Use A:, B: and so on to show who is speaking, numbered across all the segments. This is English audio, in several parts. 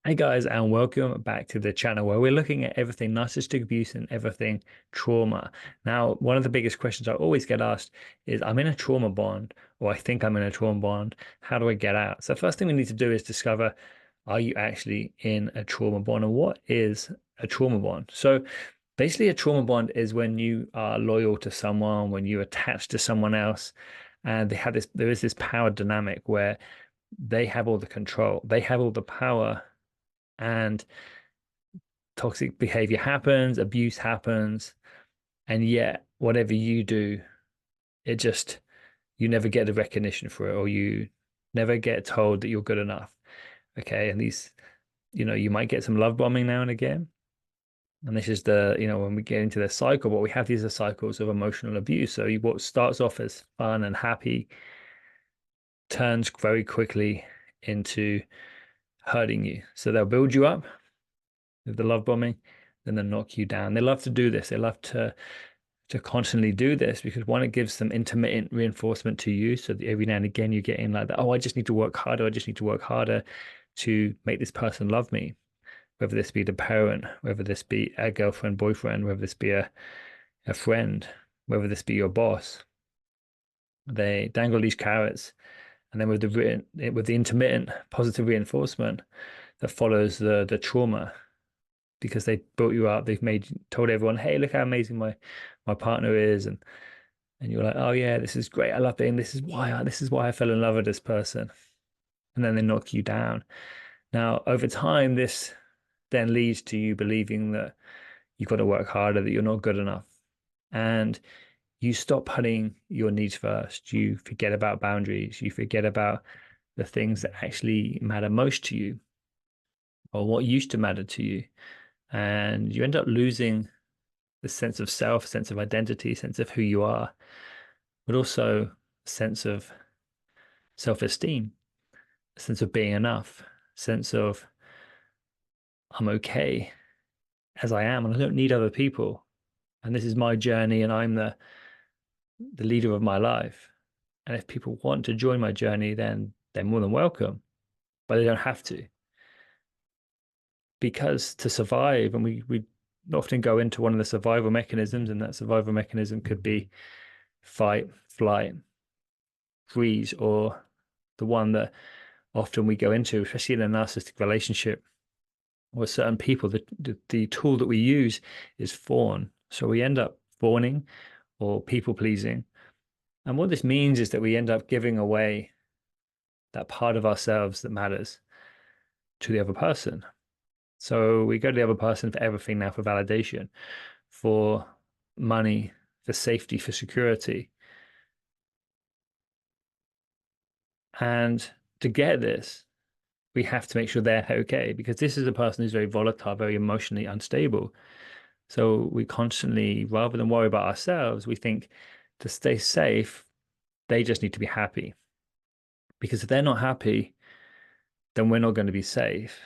A: Hey guys, and welcome back to the channel where we're looking at everything narcissistic abuse and everything trauma. Now, one of the biggest questions I always get asked is, I'm in a trauma bond, or I think I'm in a trauma bond. How do I get out? So first thing we need to do is discover, are you actually in a trauma bond, and what is a trauma bond? So basically, a trauma bond is when you are loyal to someone, when you're attached to someone else, and there is this power dynamic where they have all the control, they have all the power, and toxic behavior happens, abuse happens, and yet whatever you do, it just you never get the recognition for it, or you never get told that you're good enough. Okay, and you might get some love bombing now and again. And this is when we get into the cycle, what we have, these are cycles of emotional abuse. So what starts off as fun and happy turns very quickly into hurting you. So they'll build you up with the love bombing, then they'll knock you down. They love to do this. They love to constantly do this because one, it gives them intermittent reinforcement to you. So that every now and again you get in like that, oh, I just need to work harder. I just need to work harder to make this person love me. Whether this be the parent, whether this be a girlfriend, boyfriend, whether this be a friend, whether this be your boss. They dangle these carrots, and then with the intermittent positive reinforcement that follows the trauma, because they built you up. They've told everyone, hey, look how amazing my partner is, and you're like, oh yeah, this is great. I love being. This is why I fell in love with this person. And then they knock you down. Now, over time, this then leads to you believing that you've got to work harder, that you're not good enough, and you stop putting your needs first. You forget about boundaries. You forget about the things that actually matter most to you, or what used to matter to you, and you end up losing the sense of self, sense of identity, sense of who you are, but also a sense of self-esteem, a sense of being enough, sense of I'm okay as I am and I don't need other people. And this is my journey and I'm the leader of my life. And if people want to join my journey, then they're more than welcome, but they don't have to. Because to survive, and we often go into one of the survival mechanisms, and that survival mechanism could be fight, flight, freeze, or the one that often we go into, especially in a narcissistic relationship with certain people, the tool that we use is fawn. So we end up fawning or people pleasing. And what this means is that we end up giving away that part of ourselves that matters to the other person. So we go to the other person for everything now, for validation, for money, for safety, for security. And to get this, we have to make sure they're okay, because this is a person who's very volatile, very emotionally unstable. So we constantly, rather than worry about ourselves, we think to stay safe, they just need to be happy. Because if they're not happy, then we're not going to be safe.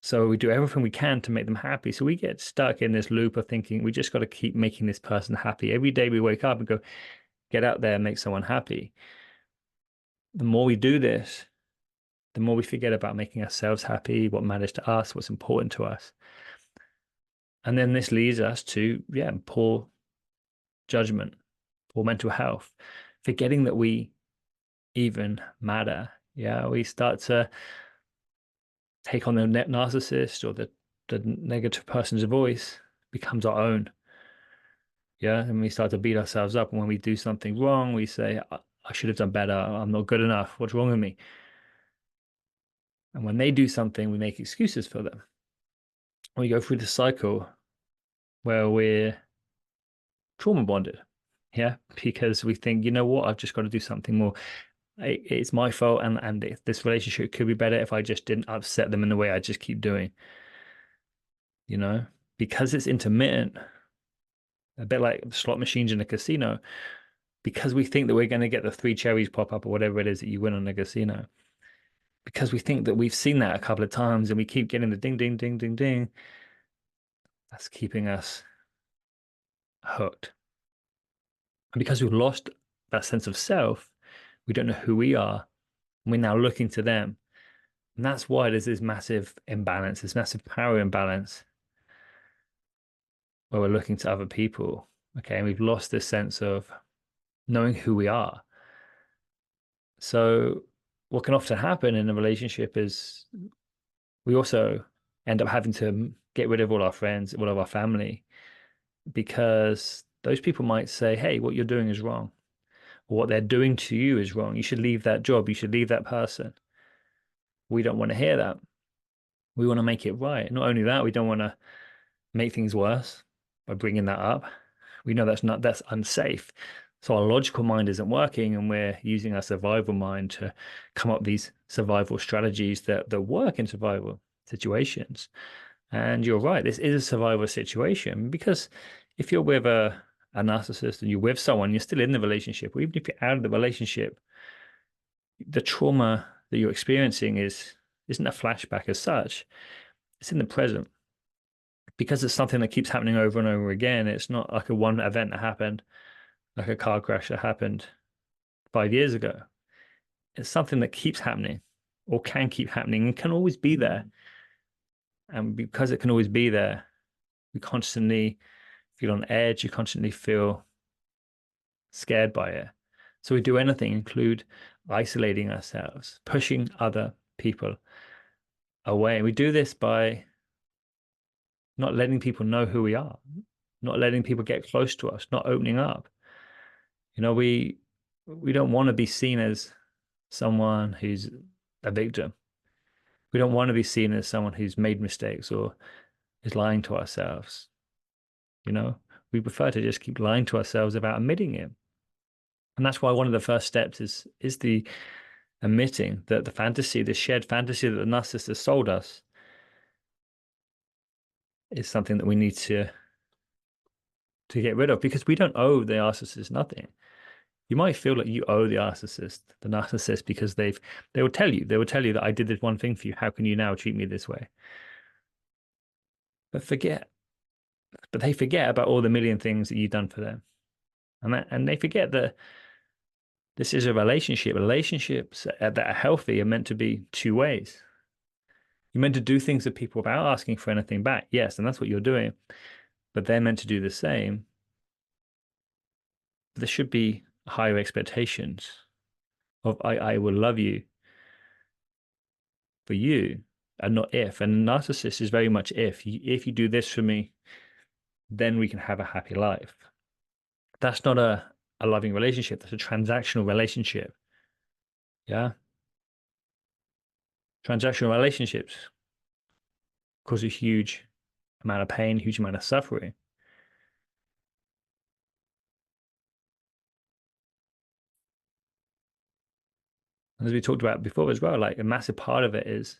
A: So we do everything we can to make them happy. So we get stuck in this loop of thinking we just got to keep making this person happy. Every day we wake up and go, get out there and make someone happy. The more we do this, the more we forget about making ourselves happy, what matters to us, what's important to us. And then this leads us to, yeah, poor judgment, poor mental health, forgetting that we even matter. Yeah, we start to take on the net narcissist, or the negative person's voice becomes our own. Yeah, and we start to beat ourselves up. And when we do something wrong, we say, I should have done better. I'm not good enough. What's wrong with me? And when they do something, we make excuses for them. We go through the cycle where we're trauma bonded. Yeah, because we think, you know what, I've just got to do something more. It's my fault, and this relationship could be better if I just didn't upset them in the way I just keep doing. You know, because it's intermittent, a bit like slot machines in a casino. Because we think that we're going to get the three cherries pop up or whatever it is that you win on a casino. Because we think that we've seen that a couple of times and we keep getting the ding, ding, ding, ding, ding. That's keeping us hooked. And because we've lost that sense of self, we don't know who we are. We're now looking to them And that's why there's this massive imbalance, this massive power imbalance where we're looking to other people. Okay. And we've lost this sense of knowing who we are. So, what can often happen in a relationship is we also end up having to get rid of all our friends, all of our family, because those people might say, hey, what you're doing is wrong, or what they're doing to you is wrong. You should leave that job. You should leave that person. We don't want to hear that. We want to make it right. Not only that, we don't want to make things worse by bringing that up. We know that's unsafe. So our logical mind isn't working, and we're using our survival mind to come up with these survival strategies that work in survival situations. And you're right, this is a survival situation because if you're with a narcissist and you're with someone, you're still in the relationship, or even if you're out of the relationship, the trauma that you're experiencing isn't a flashback as such. It's in the present because it's something that keeps happening over and over again. It's not like a one event that happened, like a car crash that happened 5 years ago. It's something that keeps happening or can keep happening and can always be there. And because it can always be there, we constantly feel on edge, you constantly feel scared by it. So we do anything, include isolating ourselves, pushing other people away. We do this by not letting people know who we are, not letting people get close to us, not opening up. You know, we don't want to be seen as someone who's a victim. We don't want to be seen as someone who's made mistakes or is lying to ourselves. You know, we prefer to just keep lying to ourselves about admitting it. And that's why one of the first steps is the admitting that the fantasy, the shared fantasy that the narcissist has sold us, is something that we need to get rid of because we don't owe the narcissist nothing. You might feel like you owe the narcissist, because they will tell you that I did this one thing for you. How can you now treat me this way? But they forget about all the million things that you've done for them. And they forget that this is a relationship. Relationships that are healthy are meant to be two ways. You're meant to do things with people without asking for anything back. Yes, and that's what you're doing. But they're meant to do the same. But there should be higher expectations of I will love you for you and not if. And narcissist is very much if you do this for me, then we can have a happy life. That's not a loving relationship. That's a transactional relationship. Yeah. Transactional relationships cause a huge amount of pain, huge amount of suffering. As we talked about before as well, like a massive part of it is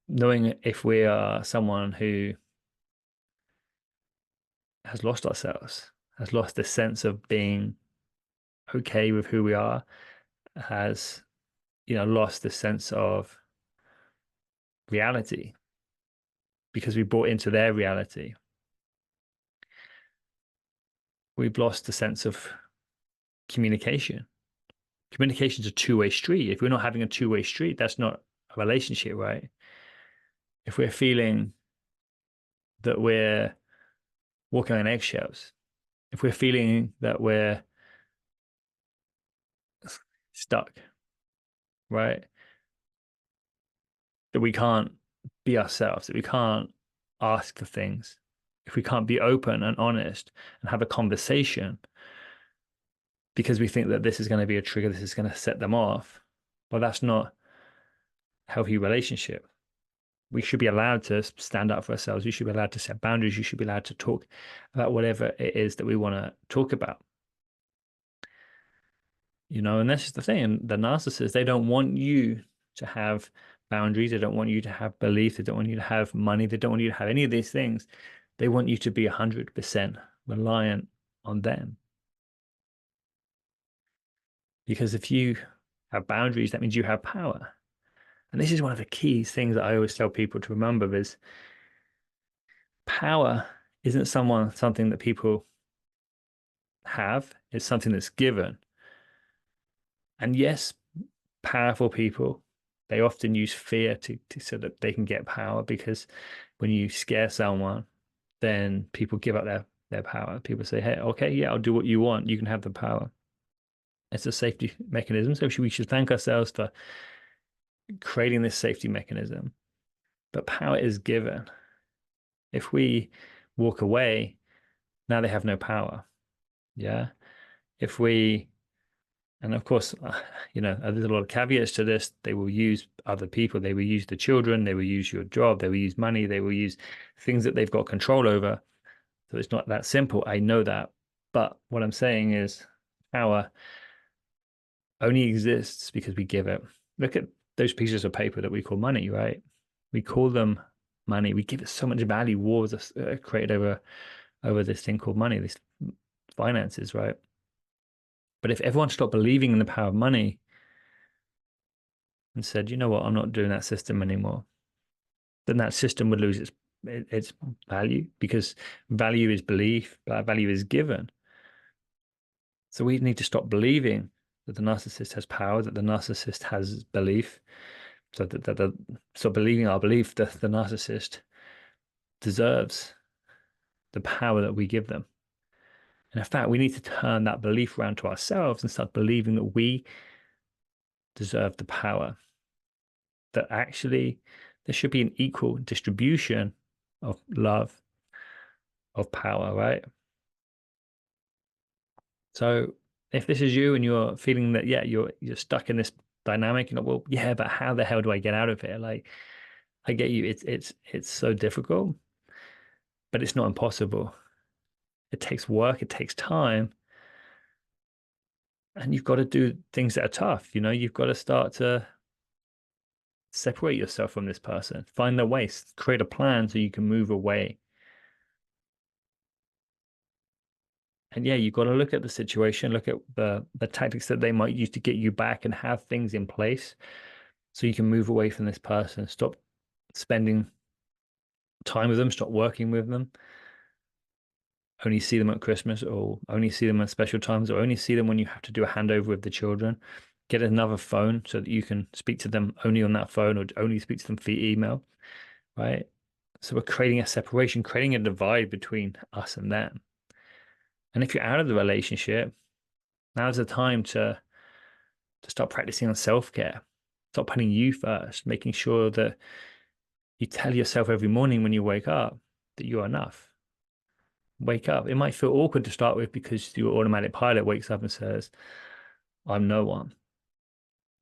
A: knowing if we are someone who has lost ourselves, has lost the sense of being okay with who we are, has, lost the sense of reality because we bought into their reality. We've lost the sense of communication. Communication is a two-way street. If we're not having a two-way street, that's not a relationship, right? If we're feeling that we're walking on eggshells, if we're feeling that we're stuck, right? That we can't be ourselves, that we can't ask for things, if we can't be open and honest and have a conversation because we think that this is going to be a trigger, this is going to set them off, well, that's not a healthy relationship. We should be allowed to stand up for ourselves. We should be allowed to set boundaries. You should be allowed to talk about whatever it is that we want to talk about. And that's just the thing. And the narcissists, they don't want you to have boundaries. They don't want you to have belief. They don't want you to have money. They don't want you to have any of these things. They want you to be 100% reliant on them. Because if you have boundaries, that means you have power. And this is one of the key things that I always tell people to remember is power isn't something that people have. It's something that's given. And yes, powerful people, they often use fear to so that they can get power, because when you scare someone, then people give up their power. People say, hey, okay, yeah, I'll do what you want. You can have the power. It's a safety mechanism. So we should thank ourselves for creating this safety mechanism. But power is given. If we walk away, now they have no power. Yeah. If we, and of course, there's a lot of caveats to this. They will use other people. They will use the children. They will use your job. They will use money. They will use things that they've got control over. So it's not that simple. I know that. But what I'm saying is power only exists because we give it. Look at those pieces of paper that we call money, right? We call them money. We give it so much value. Wars are created over this thing called money, these finances, right? But if everyone stopped believing in the power of money and said, you know what, I'm not doing that system anymore, then that system would lose its value, because value is belief, value is given. So we need to stop believing that the narcissist has power, that the narcissist has belief, so that stop believing our belief that the narcissist deserves the power that we give them. And in fact, we need to turn that belief around to ourselves and start believing that we deserve the power, that actually there should be an equal distribution of love, of power, right? So if this is you and you're feeling that, yeah, you're stuck in this dynamic, well, yeah, but how the hell do I get out of it? Like, I get you, it's so difficult, but it's not impossible. It takes work, it takes time, and you've got to do things that are tough. You've got to start to separate yourself from this person, find their ways, create a plan so you can move away. And yeah, you've got to look at the situation, look at the tactics that they might use to get you back, and have things in place so you can move away from this person. Stop spending time with them, stop working with them. Only see them at Christmas, or only see them at special times, or only see them when you have to do a handover with the children. Get another phone so that you can speak to them only on that phone, or only speak to them via email, right? So we're creating a separation, creating a divide between us and them. And if you're out of the relationship, now's the time to start practicing on self-care. Stop putting you first, making sure that you tell yourself every morning when you wake up that you're enough. Wake up. It might feel awkward to start with because your automatic pilot wakes up and says, I'm no one.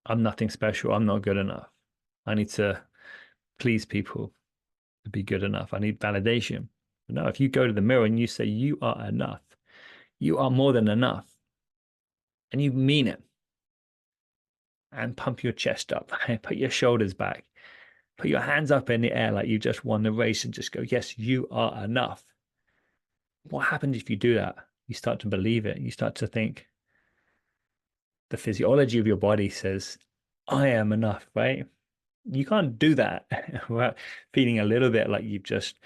A: I'm nothing special. I'm not good enough. I need to please people to be good enough. I need validation. But no, if you go to the mirror and you say you are enough, you are more than enough, and you mean it, and pump your chest up, put your shoulders back, put your hands up in the air like you just won the race, and just go, yes, you are enough. What happens if you do that? You start to believe it. You start to think the physiology of your body says, I am enough, right? You can't do that without feeling a little bit like you've just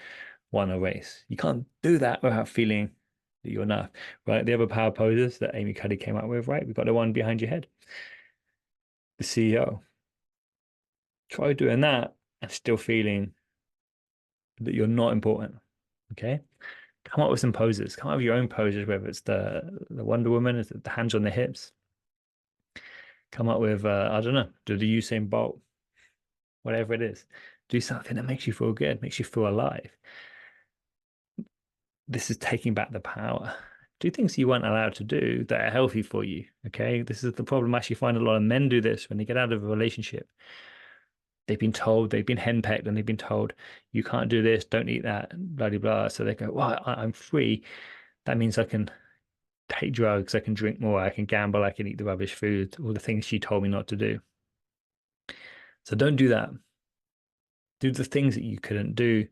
A: won a race. You can't do that without feeling that you're enough, right? The other power poses that Amy Cuddy came up with, right? We've got the one behind your head, the CEO. Try doing that and still feeling that you're not important. Okay. Come up with some poses. Come up with your own poses, whether it's the Wonder Woman, is it the hands on the hips. Come up with I don't know, do the Usain Bolt, whatever it is. Do something that makes you feel good, makes you feel alive. This is taking back the power. Do things you weren't allowed to do that are healthy for you. Okay. This is the problem. I actually find a lot of men do this when they get out of a relationship. They've been told, they've been henpecked, and they've been told, you can't do this, don't eat that, blah, blah, blah. So they go, well, I'm free. That means I can take drugs, I can drink more, I can gamble, I can eat the rubbish food, all the things she told me not to do. So don't do that. Do the things that you couldn't do,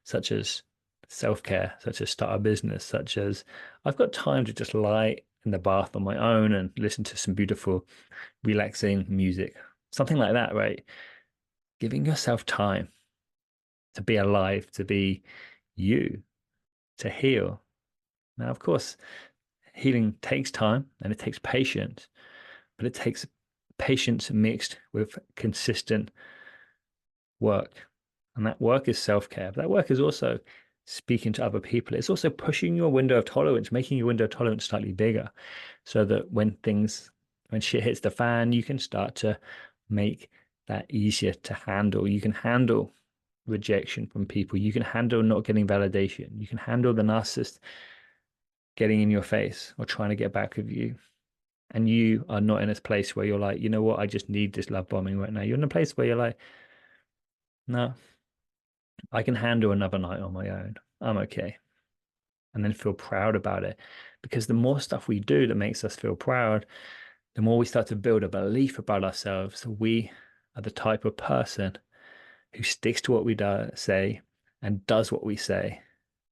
A: such as self-care, such as start a business, such as I've got time to just lie in the bath on my own and listen to some beautiful, relaxing music. Something like that, right? Giving yourself time to be alive, to be you, to heal. Now, of course, healing takes time and it takes patience, but it takes patience mixed with consistent work. And that work is self-care. That work is also speaking to other people. It's also pushing your window of tolerance, making your window of tolerance slightly bigger, so that when shit hits the fan, you can start to make that easier to handle. You can handle rejection from people. You can handle not getting validation. You can handle the narcissist getting in your face or trying to get back with you. And you are not in this place where you're like, you know what, I just need this love bombing right now. You're in a place where you're like, no, I can handle another night on my own. I'm okay. And then feel proud about it. Because the more stuff we do that makes us feel proud, the more we start to build a belief about ourselves. We are the type of person who sticks to what we say and does what we say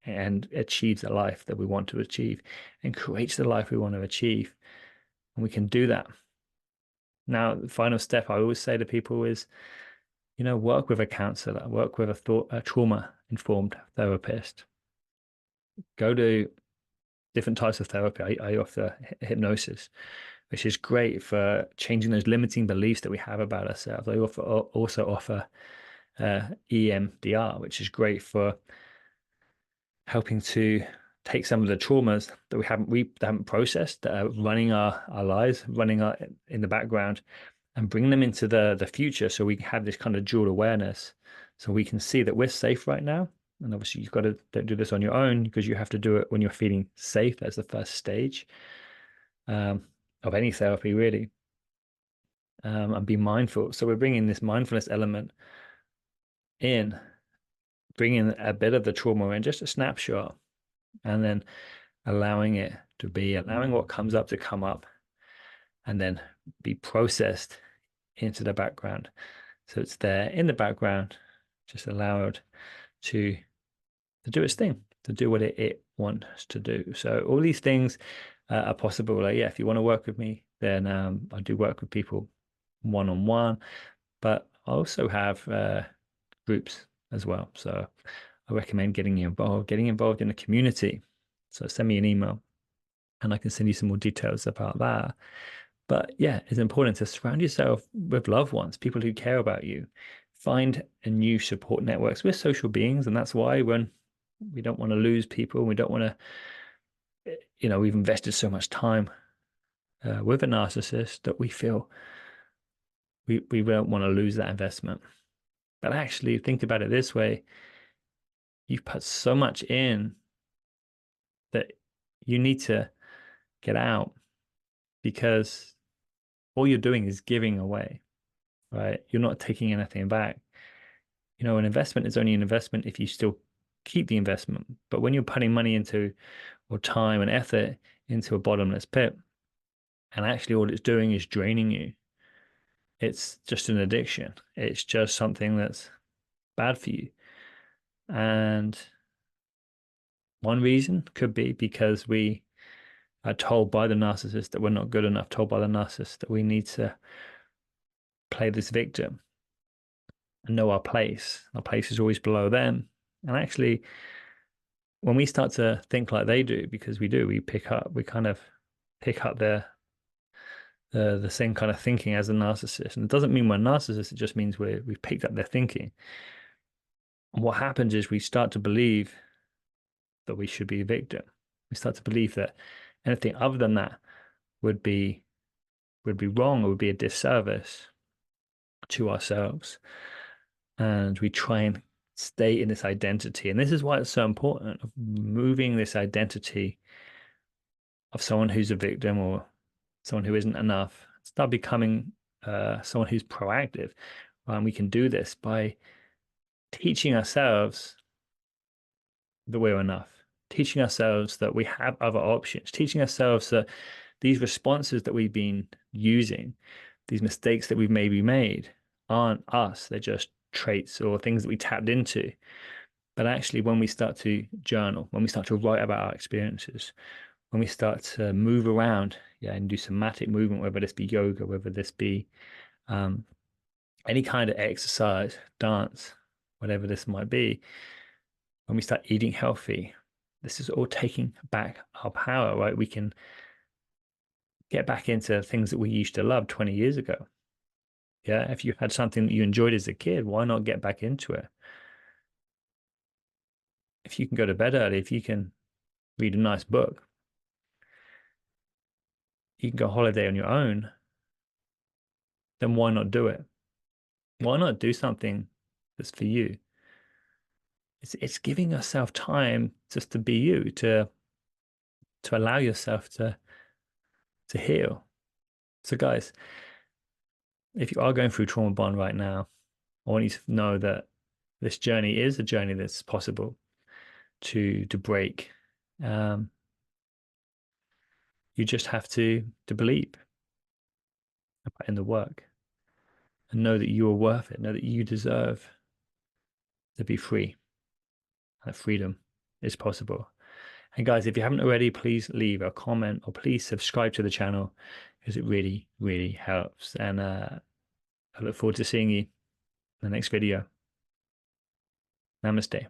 A: and achieves the life that we want to achieve and creates the life we want to achieve. And we can do that. Now, the final step I always say to people is, work with a counselor, work with a trauma-informed therapist. Go to different types of therapy. I offer hypnosis, which is great for changing those limiting beliefs that we have about ourselves. I also offer EMDR, which is great for helping to take some of the traumas that we haven't processed, that are running our lives, in the background, and bring them into the future, so we have this kind of dual awareness, so we can see that we're safe right now. And obviously don't do this on your own, because you have to do it when you're feeling safe. That's the first stage of any therapy, really. And be mindful. So we're bringing this mindfulness element in, bringing a bit of the trauma in, just a snapshot, and then allowing what comes up to come up, and then be processed into the background. So it's there in the background, just allowed to do its thing, to do what it wants to do. So all these things are possible. Like, yeah, if you want to work with me, then I do work with people one-on-one, but I also have groups as well. So I recommend getting involved in a community. So send me an email and I can send you some more details about that. But yeah, it's important to surround yourself with loved ones, people who care about you. Find a new support networks. We're social beings, and that's why when we don't want to lose people, we don't want to, we've invested so much time with a narcissist that we feel we don't want to lose that investment. But actually, think about it this way: you've put so much in that you need to get out, because all you're doing is giving away, right? You're not taking anything back. An investment is only an investment if you still keep the investment. But when you're putting money into, or time and effort into, a bottomless pit, and actually all it's doing is draining you, it's just an addiction. It's just something that's bad for you. And one reason could be because we are told by the narcissist that we're not good enough, told by the narcissist that we need to play this victim and know our place. Our place is always below them. And actually, when we start to think like they do, because we kind of pick up the same kind of thinking as a narcissist. And it doesn't mean we're narcissists, it just means we've picked up their thinking. And what happens is we start to believe that we should be a victim. We start to believe that anything other than that would be wrong, or would be a disservice to ourselves. And we try and stay in this identity. And this is why it's so important, of moving this identity of someone who's a victim or someone who isn't enough, start becoming someone who's proactive. And we can do this by teaching ourselves that we're enough, teaching ourselves that we have other options, teaching ourselves that these responses that we've been using, these mistakes that we've maybe made, aren't us. They're just traits or things that we tapped into. But actually, when we start to journal, when we start to write about our experiences, when we start to move around, and do somatic movement, whether this be yoga, whether this be any kind of exercise, dance, whatever this might be, when we start eating healthy, this is all taking back our power, right? We can get back into things that we used to love 20 years ago. Yeah, if you had something that you enjoyed as a kid, why not get back into it? If you can go to bed early, if you can read a nice book, you can go holiday on your own, then why not do it? Why not do something that's for you? It's giving yourself time just to be you, to allow yourself to heal. So guys, if you are going through trauma bond right now, I want you to know that this journey is a journey that's possible to break. Um, you just have to believe in the work and know that you are worth it. Know that you deserve to be free. That freedom is possible. And guys, if you haven't already, please leave a comment or please subscribe to the channel because it really, really helps. And I look forward to seeing you in the next video. Namaste.